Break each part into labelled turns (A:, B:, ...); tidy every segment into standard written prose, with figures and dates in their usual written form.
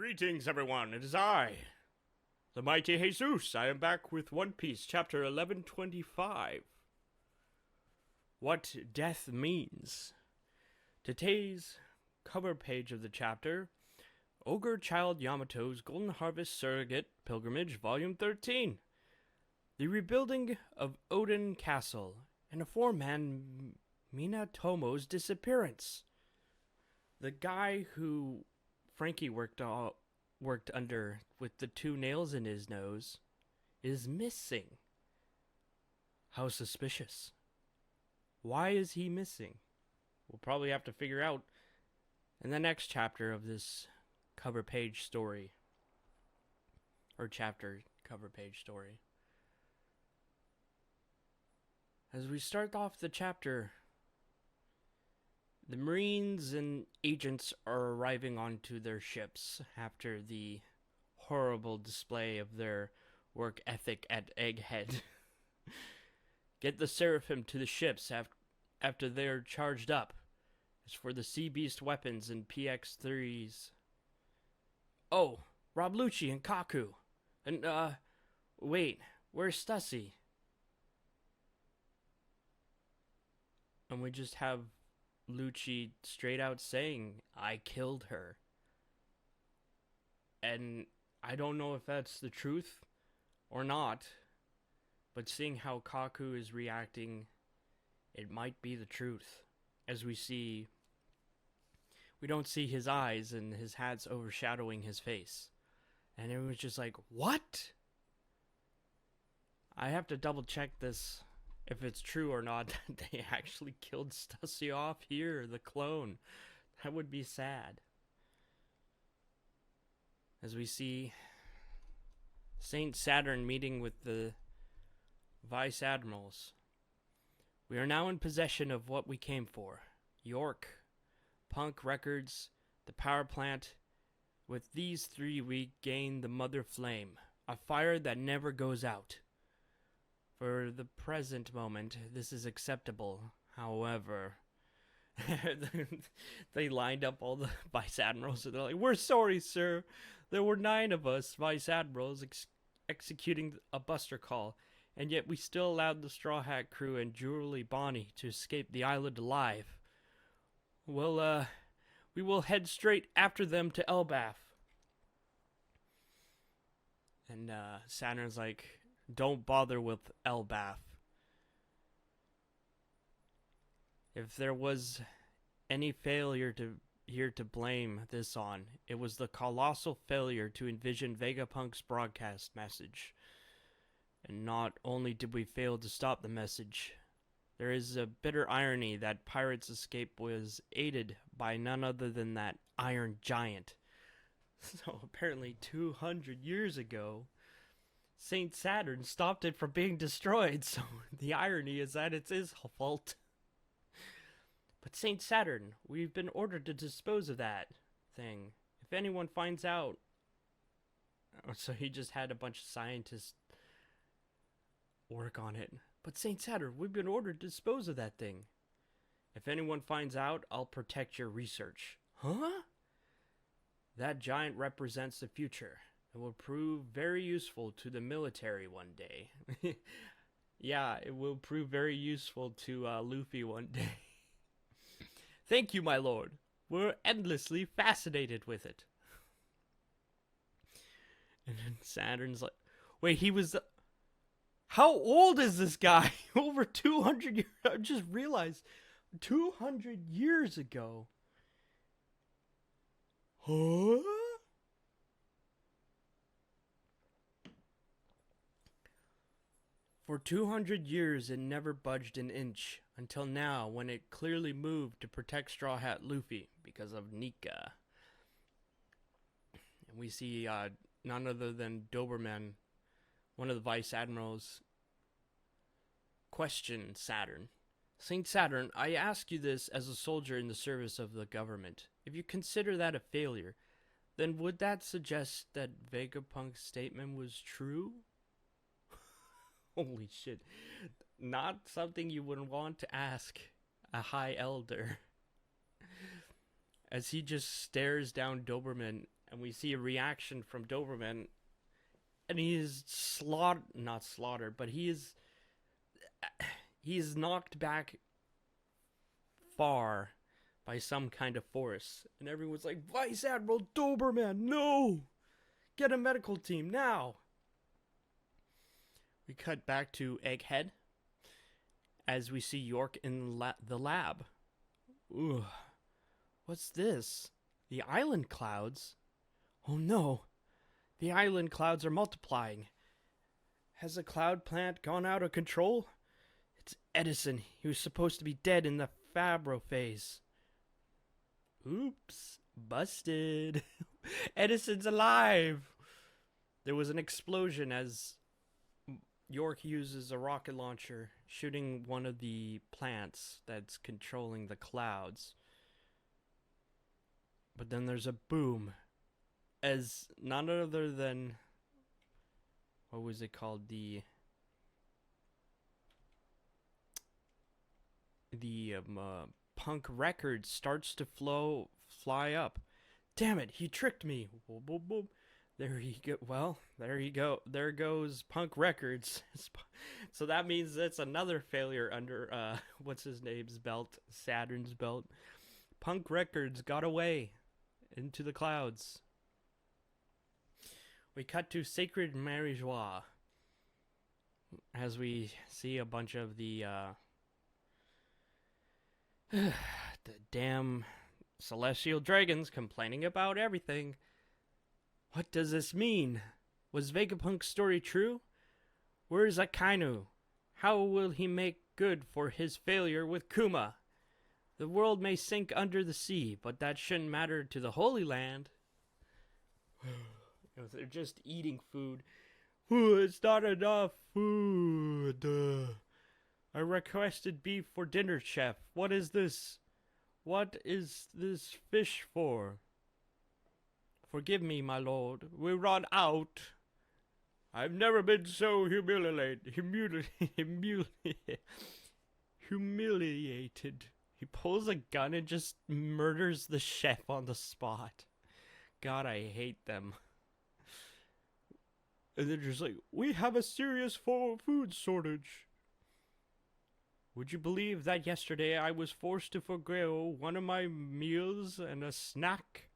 A: Greetings, everyone. It is I, the mighty Haysoos. I am back with One Piece, chapter 1125. What Death Means. Today's cover page of the chapter, Ogre Child Yamato's Golden Harvest Surrogate Pilgrimage, Volume 13. The Rebuilding of Odin Castle, and a four-man Minatomo's disappearance. The guy who Frankie worked under with the two nails in his nose is missing. How suspicious. Why is he missing? We'll probably have to figure out in the next chapter of this cover page story. Or chapter cover page story. As we start off the chapter, the Marines and agents are arriving onto their ships after the horrible display of their work ethic at Egghead. Get the Seraphim to the ships after they're charged up. As for the Sea Beast weapons and PX-3s. Oh, Rob Lucci and Kaku. And, wait, where's Stussy? And we just have Lucci straight out saying, I killed her. And I don't know if that's the truth or not, but seeing how Kaku is reacting, it might be the truth. As we don't see his eyes and his hat's overshadowing his face. And it was just like, what? I have to double check this. If it's true or not that they actually killed Stussy off here, the clone. That would be sad. As we see Saint Saturn meeting with the Vice Admirals. We are now in possession of what we came for. York, Punk Records, the power plant. With these three we gain the Mother Flame. A fire that never goes out. For the present moment, this is acceptable. However, they lined up all the Vice Admirals and they're like, we're sorry, sir. There were 9 of us Vice Admirals executing a buster call, and yet we still allowed the Straw Hat crew and Julie Bonnie to escape the island alive. Well, we will head straight after them to Elbaf. And Saturn's like, don't bother with Elbaf. If there was any failure to blame this on, it was the colossal failure to envision Vegapunk's broadcast message. And not only did we fail to stop the message, there is a bitter irony that Pirate's escape was aided by none other than that Iron Giant. So apparently 200 years ago, Saint Saturn stopped it from being destroyed, so the irony is that it's his fault. But Saint Saturn, we've been ordered to dispose of that thing. If anyone finds out... So he just had a bunch of scientists work on it. But Saint Saturn, we've been ordered to dispose of that thing. If anyone finds out, I'll protect your research. Huh? That giant represents the future. It will prove very useful to the military one day. Yeah, it will prove very useful to Luffy one day. Thank you, my lord. We're endlessly fascinated with it. And then Saturn's like, wait, he was... How old is this guy? Over 200 years. I just realized 200 years ago. Huh? For 200 years it never budged an inch, until now when it clearly moved to protect Straw Hat Luffy because of Nika. And we see none other than Doberman, one of the Vice Admirals, question Saturn. Saint Saturn, I ask you this as a soldier in the service of the government. If you consider that a failure, then would that suggest that Vegapunk's statement was true? Holy shit. Not something you would want to ask a high elder. As he just stares down Doberman and we see a reaction from Doberman, and he is not slaughtered, but he is knocked back far by some kind of force, and everyone's like, Vice Admiral Doberman, no! Get a medical team now! We cut back to Egghead as we see York in the lab. Ooh, what's this? The island clouds? Oh no, the island clouds are multiplying. Has the cloud plant gone out of control? It's Edison. He was supposed to be dead in the Fabro phase. Oops, busted. Edison's alive. There was an explosion as York uses a rocket launcher, shooting one of the plants that's controlling the clouds. But then there's a boom, as none other than, what was it called, the Punk Records starts to fly up. Damn it, he tricked me. Boom, boom, boom. There you go. Well, there you go. There goes Punk Records. So that means that's another failure under, what's his name's belt? Saturn's belt. Punk Records got away into the clouds. We cut to Sacred Marijois as we see a bunch of the damn celestial dragons complaining about everything. What does this mean? Was Vegapunk's story true? Where is Akainu? How will he make good for his failure with Kuma? The world may sink under the sea, but that shouldn't matter to the Holy Land. They're just eating food. Ooh, it's not enough food. I requested beef for dinner, chef. What is this? What is this fish for? Forgive me, my lord. We run out. I've never been so humiliated. He pulls a gun and just murders the chef on the spot. God, I hate them. And they're just like, we have a serious food shortage. Would you believe that yesterday I was forced to forgo one of my meals and a snack?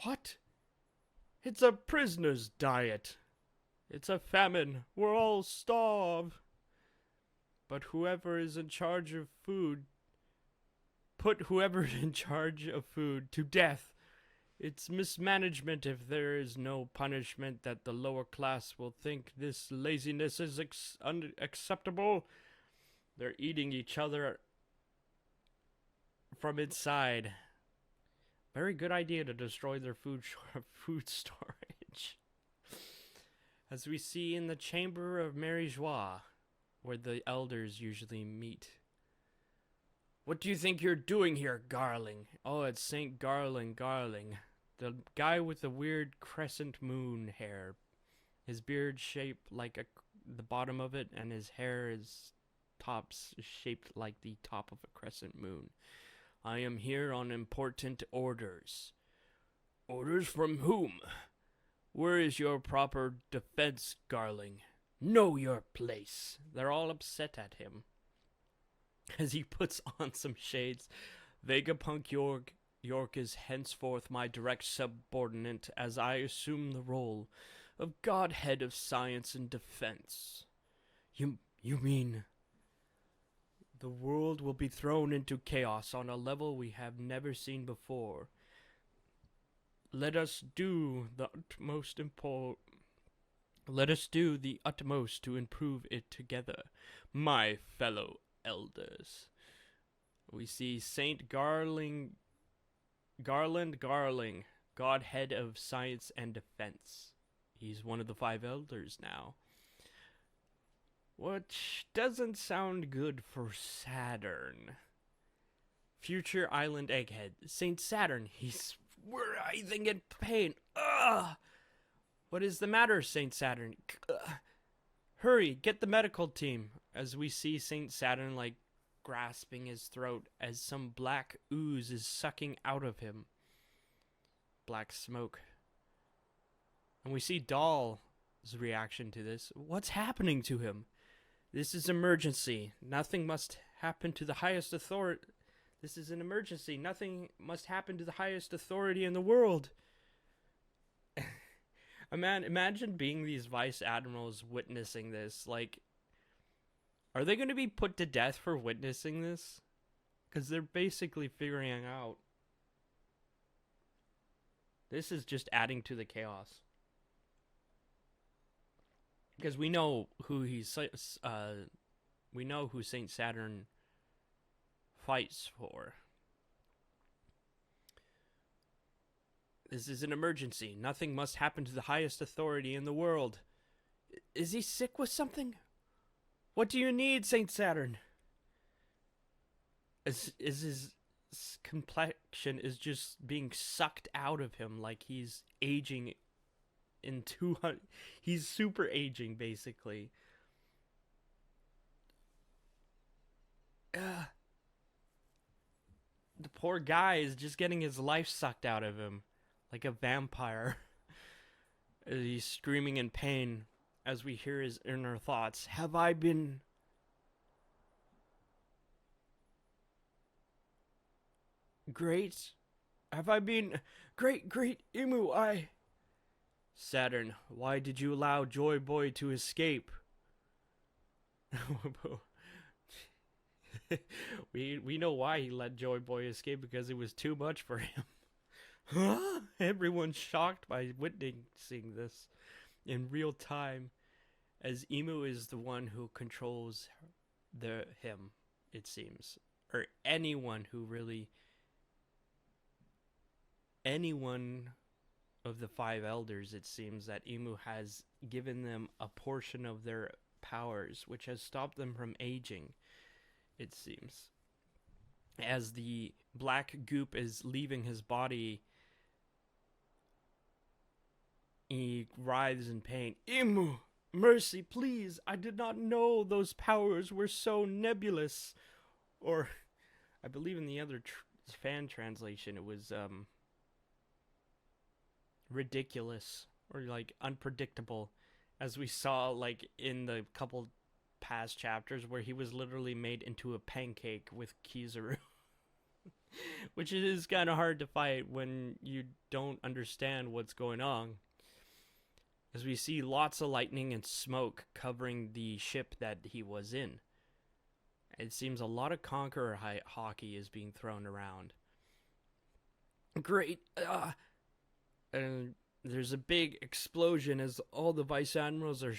A: What? It's a prisoner's diet. It's a famine. We're all starved. But whoever is in charge of food, put whoever in charge of food to death. It's mismanagement if there is no punishment that the lower class will think this laziness is unacceptable. They're eating each other from inside. Very good idea to destroy their food storage. As we see in the Chamber of Marijois, where the elders usually meet. What do you think you're doing here, Garling? Oh, it's Saint Garling. The guy with the weird crescent moon hair. His beard shaped like the bottom of it, and his hair is shaped like the top of a crescent moon. I am here on important orders. Orders from whom? Where is your proper defense, Garling? Know your place. They're all upset at him. As he puts on some shades, Vegapunk York is henceforth my direct subordinate as I assume the role of Godhead of Science and Defense. You mean the world will be thrown into chaos on a level we have never seen before. Let us do the utmost to improve it together, my fellow elders. We see Saint Garland Garling, Godhead of Science and Defense. He's one of the 5 elders now. Which doesn't sound good for Saturn. Future Island Egghead. Saint Saturn, he's writhing in pain. Ugh! What is the matter, Saint Saturn? Ugh. Hurry, get the medical team. As we see Saint Saturn, grasping his throat as some black ooze is sucking out of him. black smoke. And we see Doll's reaction to this. What's happening to him? This is emergency. Nothing must happen to the highest authority. This is an emergency. Nothing must happen to the highest authority in the world. Man, imagine being these vice admirals witnessing this. Like, are they going to be put to death for witnessing this? Because they're basically figuring out. This is just adding to the chaos. Because we know who we know who Saint Saturn fights for. This is an emergency. Nothing must happen to the highest authority in the world. Is he sick with something? What do you need, Saint Saturn? Is his complexion is just being sucked out of him, like he's aging in 200. He's super aging, basically. The poor guy is just getting his life sucked out of him like a vampire. He's screaming in pain as we hear his inner thoughts. Have I been... great? Have I been... Great Imu, Saturn, why did you allow Joy Boy to escape? we know why he let Joy Boy escape, because it was too much for him. Everyone's shocked by witnessing this in real time, as Emu is the one who controls him, it seems. Or anyone of the five elders, it seems that Emu has given them a portion of their powers, which has stopped them from aging, it seems. As the black goop is leaving his body, he writhes in pain. Emu, mercy, please. I did not know those powers were so nebulous. Or, I believe in the other fan translation, it was ridiculous or like unpredictable, as we saw like in the couple past chapters where he was literally made into a pancake with Kizaru. Which is kind of hard to fight when you don't understand what's going on. As we see lots of lightning and smoke covering the ship that he was in. It seems a lot of Conqueror hockey is being thrown around. Great. And there's a big explosion as all the vice admirals are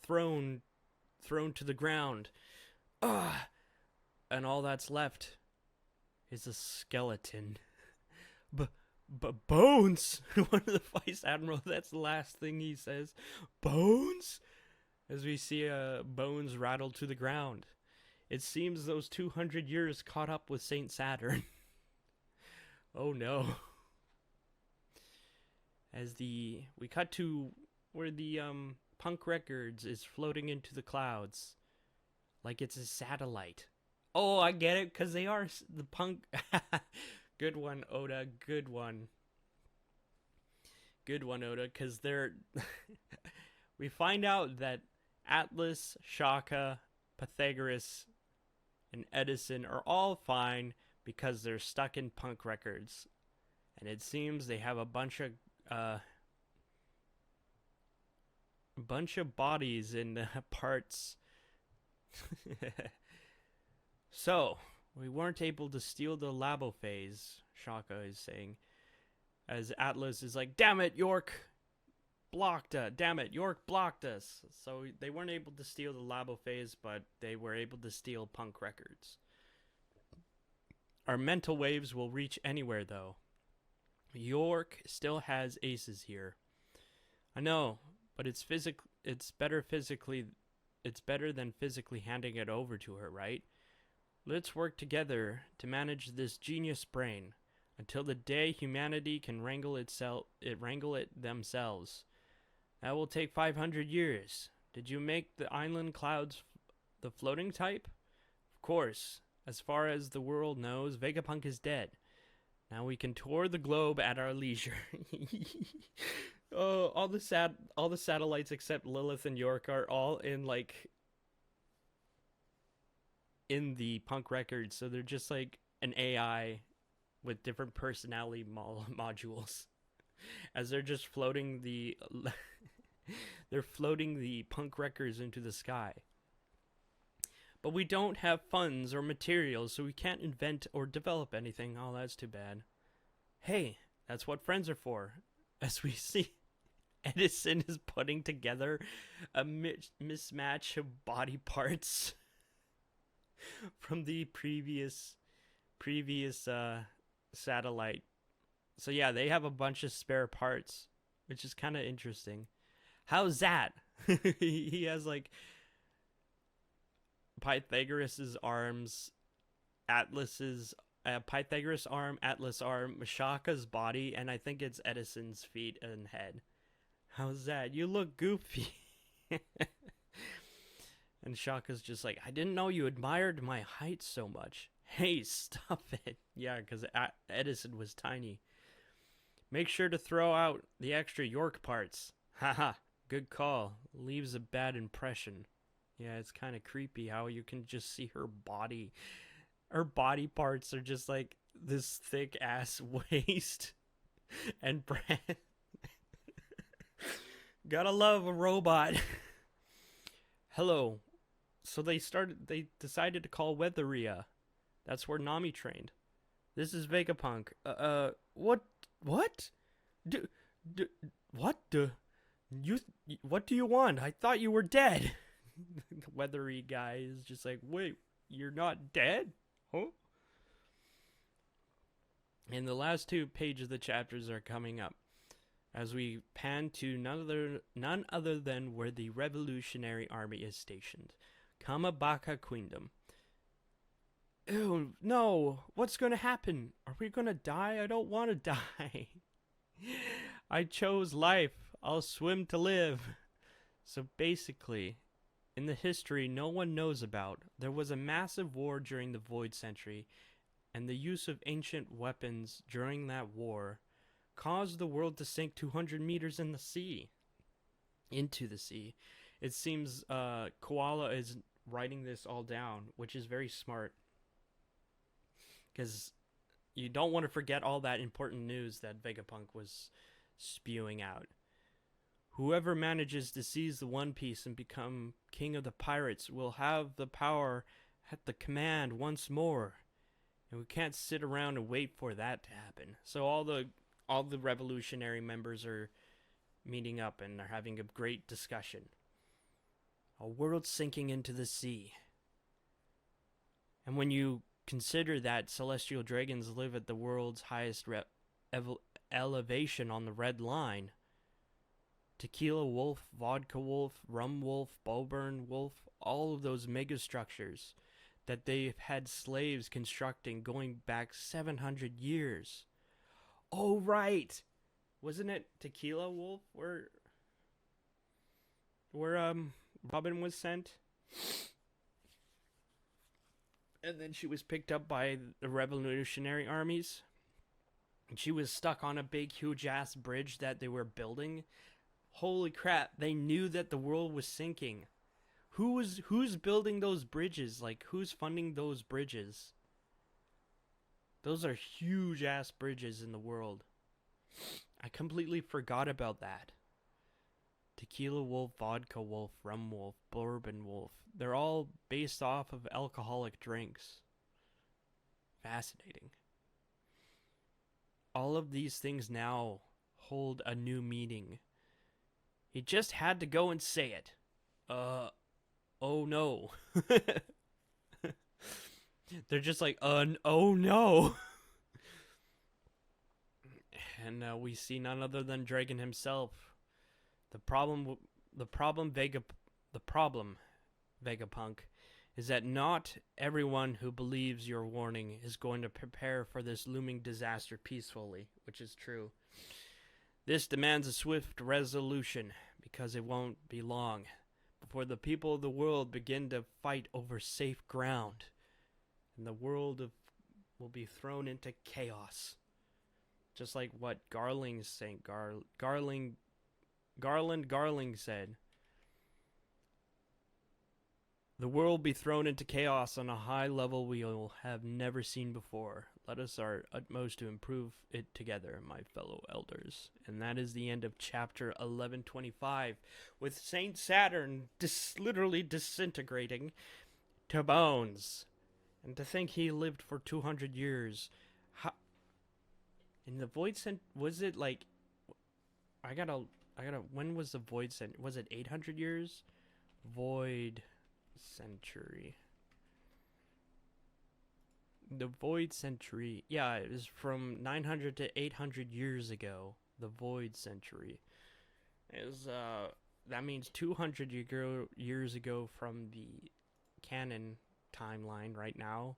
A: thrown to the ground. And all that's left is a skeleton. But bones! One of the vice admiral, that's the last thing he says. Bones? As we see bones rattled to the ground. It seems those 200 years caught up with Saint Saturn. Oh no. As we cut to where the Punk Records is floating into the clouds. Like it's a satellite. Oh, I get it, because they are the punk... Good one, Oda. Good one. Good one, Oda, because they're... We find out that Atlas, Shaka, Pythagoras, and Edison are all fine because they're stuck in Punk Records. And it seems they have a bunch of bodies in parts. So... we weren't able to steal the labo phase, Shaka is saying. As Atlas is like, damn it, York blocked us. Damn it, York blocked us. So they weren't able to steal the labo phase, but they were able to steal Punk Records. Our mental waves will reach anywhere, though. York still has aces here. I know, but it's better than physically handing it over to her, right? Let's work together to manage this genius brain until the day humanity can wrangle it themselves. That will take 500 years. Did you make the island clouds the floating type? Of course. As far as the world knows, Vegapunk is dead. Now we can tour the globe at our leisure. Oh, all the satellites except Lilith and York are all in like in the punk records, so they're just like an AI with different personality modules as they're just floating the they're floating the punk records into the sky. But we don't have funds or materials, so we can't invent or develop anything. Oh, that's too bad. Hey, that's what friends are for. As we see, Edison is putting together a mismatch of body parts from the previous satellite. So yeah, they have a bunch of spare parts, which is kind of interesting. How's that? He has like Pythagoras' arms, Pythagoras arm, Atlas arm, Shaka's body, and I think it's Edison's feet and head. How's that? You look goofy. And Shaka's just like, I didn't know you admired my height so much. Hey, stop it. Yeah, because Edison was tiny. Make sure to throw out the extra York parts. Haha, good call. Leaves a bad impression. Yeah, it's kind of creepy how you can just see her body. Her body parts are just like this thick ass waist and breast. Gotta love a robot. Hello. So they decided to call Weatheria. That's where Nami trained. This is Vegapunk. What? What do you want? I thought you were dead. The weathery guy is just like, wait, you're not dead? Huh? And the last 2 pages of the chapters are coming up as we pan to none other than where the Revolutionary Army is stationed. Kamabaka Queendom. Ew, no. What's going to happen? Are we going to die? I don't want to die. I chose life. I'll swim to live. So basically, in the history no one knows about, there was a massive war during the Void Century, and the use of ancient weapons during that war caused the world to sink 200 meters into the sea. It seems Koala is writing this all down, which is very smart, because you don't want to forget all that important news that Vegapunk was spewing out. Whoever manages to seize the One Piece and become king of the pirates will have the power at the command once more. And we can't sit around and wait for that to happen. So all the revolutionary members are meeting up and are having a great discussion. A world sinking into the sea. And when you consider that celestial dragons live at the world's highest elevation on the red line, Tequila Wolf, Vodka Wolf, Rum Wolf, Bowburn Wolf, all of those megastructures that they've had slaves constructing going back 700 years. Oh, right. Wasn't it Tequila Wolf where Robin was sent? And then she was picked up by the revolutionary armies. And she was stuck on a big, huge-ass bridge that they were building. Holy crap, they knew that the world was sinking. Who's building those bridges? Like, who's funding those bridges? Those are huge-ass bridges in the world. I completely forgot about that. Tequila Wolf, Vodka Wolf, Rum Wolf, Bourbon Wolf. They're all based off of alcoholic drinks. Fascinating. All of these things now hold a new meaning. He just had to go and say it. Oh no. They're just like, oh no. And we see none other than Dragon himself. The problem, Vegapunk, is that not everyone who believes your warning is going to prepare for this looming disaster peacefully, which is true. This demands a swift resolution, because it won't be long before the people of the world begin to fight over safe ground, and the world will be thrown into chaos. Just like what Garling said. The world will be thrown into chaos on a high level we'll have never seen before. Let us our utmost to improve it together, my fellow elders. And that is the end of chapter 1125, with Saint Saturn literally disintegrating to bones. And to think he lived for 200 years. In the Void was it like... when was the Void was it 800 years? Void Century. The Void Century. Yeah, it was from 900 to 800 years ago. The Void Century. Is that means 200 years ago from the canon timeline right now.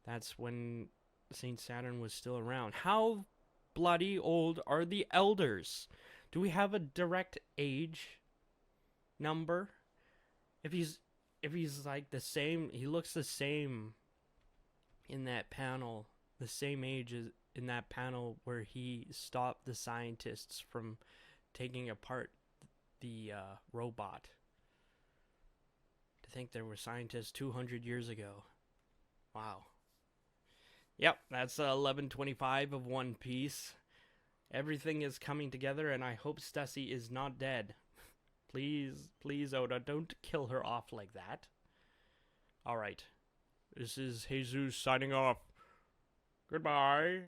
A: That's when Saint Saturn was still around. How bloody old are the elders? Do we have a direct age number? If he's like the same, he looks the same in that panel, the same age as in that panel where he stopped the scientists from taking apart the robot. To think there were scientists 200 years ago. Wow. Yep, that's 1125 of One Piece. Everything is coming together, and I hope Stussy is not dead. Please, please, Oda, don't kill her off like that. Alright. This is Haysoos signing off. Goodbye.